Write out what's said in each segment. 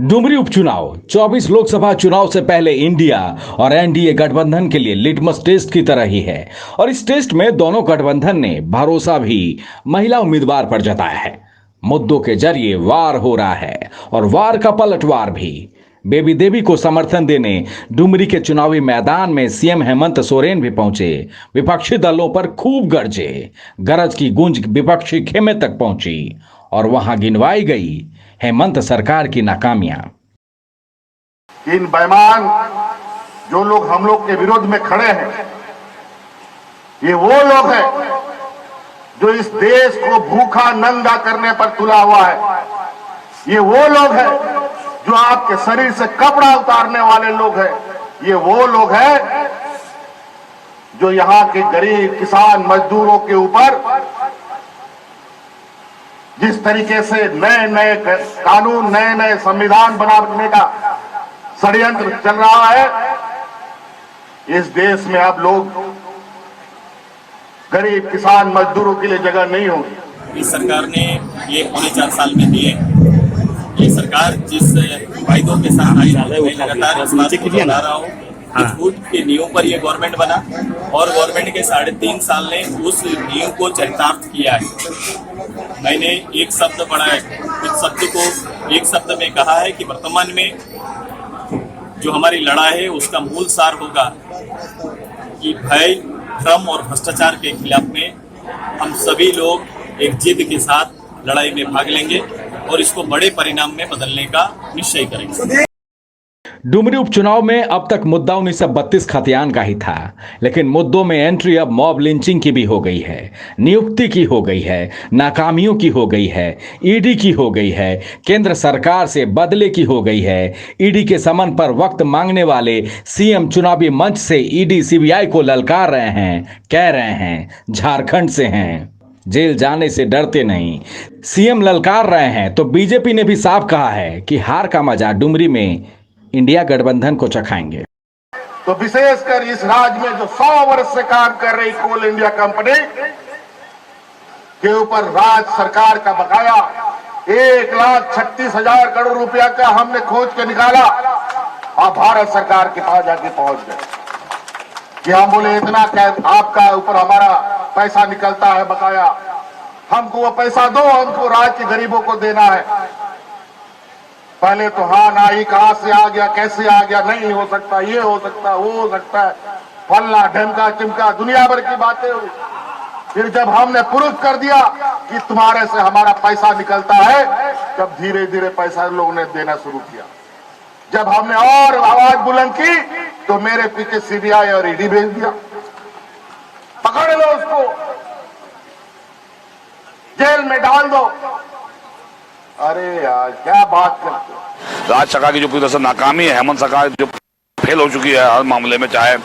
डुमरी उपचुनाव 24 लोकसभा चुनाव से पहले इंडिया और एनडीए गठबंधन के लिए लिटमस टेस्ट की तरह ही है। और इस टेस्ट में दोनों गठबंधन ने भरोसा भी महिला उम्मीदवार पर जताया है। मुद्दों के जरिए वार हो रहा है और वार का पलटवार भी। बेबी देवी को समर्थन देने डुमरी के चुनावी मैदान में सीएम हेमंत सोरेन भी पहुंचे। विपक्षी दलों पर खूब गरजे, गरज की गूंज विपक्षी खेमे तक पहुंची और वहां गिनवाई गई हेमंत सरकार की नाकामियां। इन बेईमान जो लोग हम लोग के विरोध में खड़े हैं, ये वो लोग हैं जो इस देश को भूखा नंगा करने पर तुला हुआ है। ये वो लोग हैं जो आपके शरीर से कपड़ा उतारने वाले लोग हैं। ये वो लोग हैं जो यहां के गरीब किसान मजदूरों के ऊपर जिस तरीके से नए नए कानून, नए नए संविधान बनाने का षड्यंत्र चल रहा है, इस देश में अब लोग गरीब किसान मजदूरों के लिए जगह नहीं होगी। इस सरकार ने ये 4.5 साल में दिए। ये सरकार जिस वायदों के साथ आई है, मैं लगातार इस बात को दोहरा रहा हूँ। झूठ के नींव पर यह गवर्नमेंट बना और गवर्नमेंट के 3.5 साल ने उस नींव को चरितार्थ किया है। मैंने एक शब्द पढ़ा है, कुछ शब्द को एक शब्द में कहा है कि वर्तमान में जो हमारी लड़ाई है उसका मूल सार होगा कि भय, भ्रम और भ्रष्टाचार के खिलाफ में हम सभी लोग एक जिद के साथ लड़ाई में भाग लेंगे और इसको बड़े परिणाम में बदलने का निश्चय करेंगे। डुमरी उपचुनाव में अब तक मुद्दा 1932 खतियान का ही था, लेकिन मुद्दों में एंट्री अब मॉब लिंचिंग की भी हो गई है, नियुक्ति की हो गई है, नाकामियों की हो गई है, ईडी की हो गई है, केंद्र सरकार से बदले की हो गई है। ईडी के समन पर वक्त मांगने वाले सीएम चुनावी मंच से ईडी सीबीआई को ललकार रहे हैं, कह रहे हैं झारखंड से हैं, जेल जाने से डरते नहीं। सीएम ललकार रहे हैं तो बीजेपी ने भी साफ कहा है कि हार का मजा डुमरी में इंडिया गठबंधन को चखाएंगे। तो विशेषकर इस राज्य में जो 100 वर्ष से काम कर रही कोल इंडिया कंपनी के ऊपर राज्य सरकार का बकाया 1,36,000 करोड़ रुपया का हमने खोज के निकाला और भारत सरकार के पास जाके पहुंच गए कि हम बोले इतना क्या आपका ऊपर हमारा पैसा निकलता है बकाया, हमको वो पैसा दो, हमको राज्य के गरीबों को देना है। पहले तो हाँ ना ही, कहां से आ गया, कैसे आ गया, नहीं हो सकता, ये हो सकता, वो हो सकता है, फलना ढमका चिमका दुनिया भर की बातें हुई। फिर जब हमने प्रूफ कर दिया कि तुम्हारे से हमारा पैसा निकलता है, तब धीरे धीरे पैसा लोगों ने देना शुरू किया। जब हमने और आवाज बुलंद की तो मेरे पीछे सीबीआई और ईडी भेज दिया, पकड़ लो उसको, जेल में डाल दो। अरे यार क्या बात करते हो। राज्य सरकार की जो पूरी तरह से नाकामी है, हेमंत सरकार जो फेल हो चुकी है हर मामले में, चाहे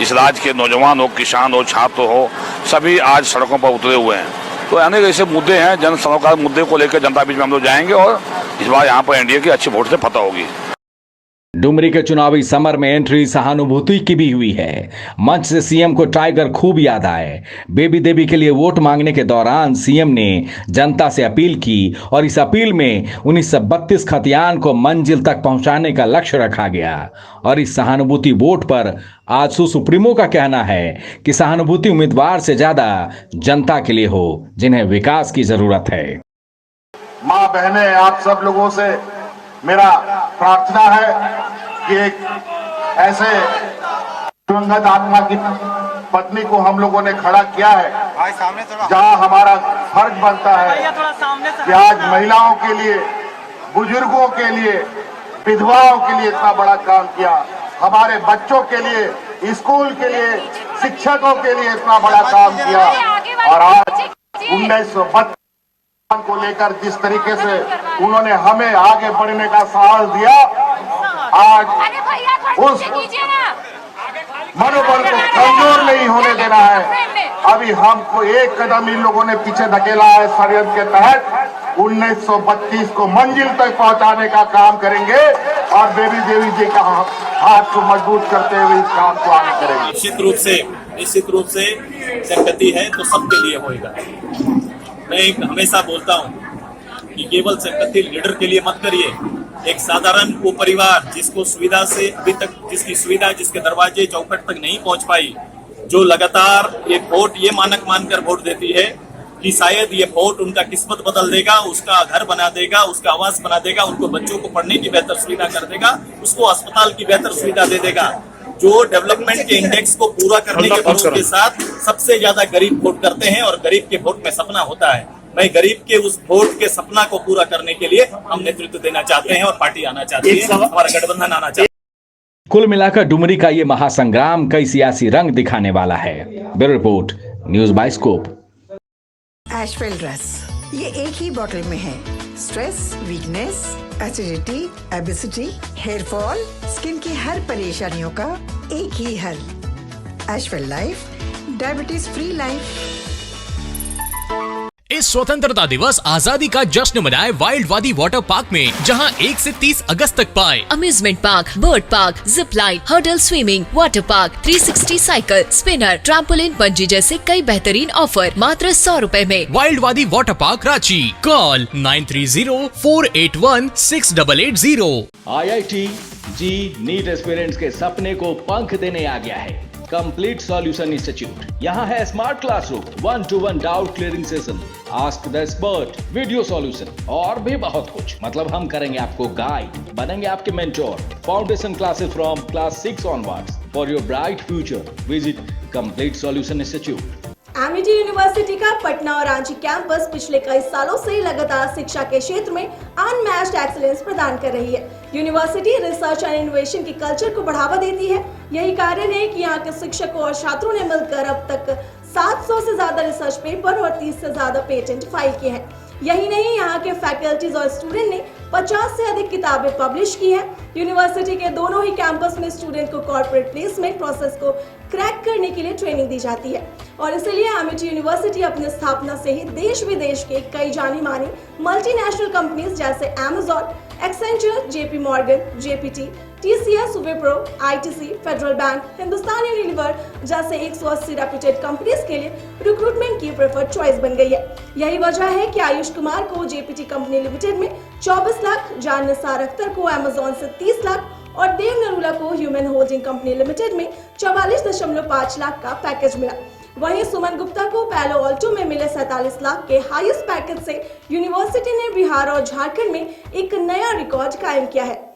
इस राज्य के नौजवान हो, किसान हो, छात्र हो, सभी आज सड़कों पर उतरे हुए हैं। तो अनेक ऐसे मुद्दे हैं, जन सरोकार मुद्दे को लेकर जनता बीच में हम लोग जाएंगे और इस बार यहाँ पर एनडीए की अच्छी वोट से फतह होगी। डुमरी के चुनावी समर में एंट्री सहानुभूति की भी हुई है। मंच से सीएम को टाइगर खूब याद आए। बेबी देवी के लिए वोट मांगने के दौरान सीएम ने जनता से अपील की और इस अपील में 1932 खतियान को मंजिल तक पहुंचाने का लक्ष्य रखा गया। और इस सहानुभूति वोट पर आजसू सुप्रीमो का कहना है कि सहानुभूति उम्मीदवार से ज्यादा जनता के लिए हो जिन्हें विकास की जरूरत है। माँ बहनें, आप सब लोगों से मेरा प्रार्थना है कि एक ऐसे दिवंगत आत्मा की पत्नी को हम लोगों ने खड़ा किया है, जहां हमारा फर्ज बनता है कि आज महिलाओं के लिए, बुजुर्गों के लिए, विधवाओं के लिए इतना बड़ा काम किया, हमारे बच्चों के लिए, स्कूल के लिए, शिक्षकों के लिए इतना बड़ा काम किया। और आज 1932 को लेकर जिस तरीके से उन्होंने हमें आगे बढ़ने का साहस दिया, आज उस मनोबल को कमजोर नहीं होने देना है। अभी हमको एक कदम इन लोगों ने पीछे धकेला है। षड्यंत्र के तहत 1932 को मंजिल तक पहुंचाने का काम करेंगे और बेबी देवी जी का हाथ को मजबूत करते हुए इस काम को आगे करेंगे। निश्चित रूप से संगति है तो सबके लिए होगा। मैं हमेशा बोलता हूँ कि केवल संगति लीडर के लिए मत करिए, एक साधारण वो परिवार जिसको सुविधा से अभी तक जिसकी सुविधा जिसके दरवाजे चौखट तक नहीं पहुंच पाई, जो लगातार ये वोट ये मानक मानकर वोट देती है कि शायद ये वोट उनका किस्मत बदल देगा, उसका घर बना देगा, उसका आवास बना देगा, उनको बच्चों को पढ़ने की बेहतर सुविधा कर देगा, उसको अस्पताल की बेहतर सुविधा दे देगा। जो डेवलपमेंट के इंडेक्स को पूरा करने के भरोसे के साथ सबसे ज्यादा गरीब वोट करते हैं और गरीब के वोट में सपना होता है। मैं गरीब के उस वोट के सपना को पूरा करने के लिए हम नेतृत्व देना चाहते हैं और पार्टी आना चाहती है, हमारा गठबंधन आना चाहती है। कुल मिलाकर डुमरी का ये महासंग्राम कई सियासी रंग दिखाने वाला है। Bureau report, news bioscope. Ashwell dress ये एक ही बॉटल में है। Stress, weakness, acidity, obesity, hair fall, skin की हर परेशानियों का एक ही हल। Ashwell life, diabetes free life. इस स्वतंत्रता दिवस आजादी का जश्न मनाए वाइल्ड वादी वाटर पार्क में, जहां 1 से 30 अगस्त तक पाए amusement park, bird park, zip line, hurdle swimming, water park, 360 cycle, spinner, trampoline, bungee जैसे कई बेहतरीन ऑफर मात्र 100 रुपए में। वाइल्ड वादी water park Ranchi. Call 9304816880। IIT जी नीट एस्पिरेंट्स के सपने को पंख देने आ गया है कंप्लीट सॉल्यूशन इंस्टीट्यूट। यहाँ है smart classroom, 1-to-1 doubt clearing session, ask the expert, video solution और भी बहुत कुछ। मतलब हम करेंगे आपको गाइड, बनेंगे आपके mentor. Foundation classes from class 6 onwards for your bright future. Visit complete solution institute. Amity university का पटना और रांची कैंपस पिछले कई सालों से लगातार शिक्षा के क्षेत्र में अनमैच्ड एक्सीलेंस प्रदान कर रही है। यूनिवर्सिटी रिसर्च एंड इनोवेशन की कल्चर को बढ़ावा देती है। यही कारण है कि यहाँ के शिक्षकों और छात्रों ने मिलकर अब तक 700 से ज्यादा रिसर्च पेपर और 30 से ज्यादा पेटेंट फाइल किए हैं। यही नहीं, यहाँ के फैकल्टीज और स्टूडेंट ने 50 से अधिक किताबें पब्लिश की हैं। यूनिवर्सिटी के दोनों ही कैंपस में स्टूडेंट को कॉर्पोरेट प्लेसमेंट प्रोसेस को क्रैक करने के लिए ट्रेनिंग दी जाती है और इसलिए एमिटी यूनिवर्सिटी अपनी स्थापना से ही देश विदेश के कई जानी मानी मल्टीनेशनल कंपनीज जैसे Amazon, Accenture, JP Morgan, GPT, TCS, Wipro, ITC, federal bank, Hindustan Unilever जैसे 180 रेप्यूटेड कंपनीज के लिए रिक्रूटमेंट की प्रेफर्ड चॉइस बन गई है। यही वजह है कि आयुष कुमार को जेपीटी कंपनी लिमिटेड में 24 लाख, जान निसार अख्तर को अमेज़न से 30 लाख और देव नरूला को ह्यूमन होल्डिंग कंपनी लिमिटेड में 44.5 लाख का पैकेज मिला। वहीं सुमन गुप्ता को पैलो ऑल्टो में मिले 47 लाख के हाईएस्ट पैकेज से यूनिवर्सिटी ने बिहार और झारखंड में एक नया रिकॉर्ड कायम किया है।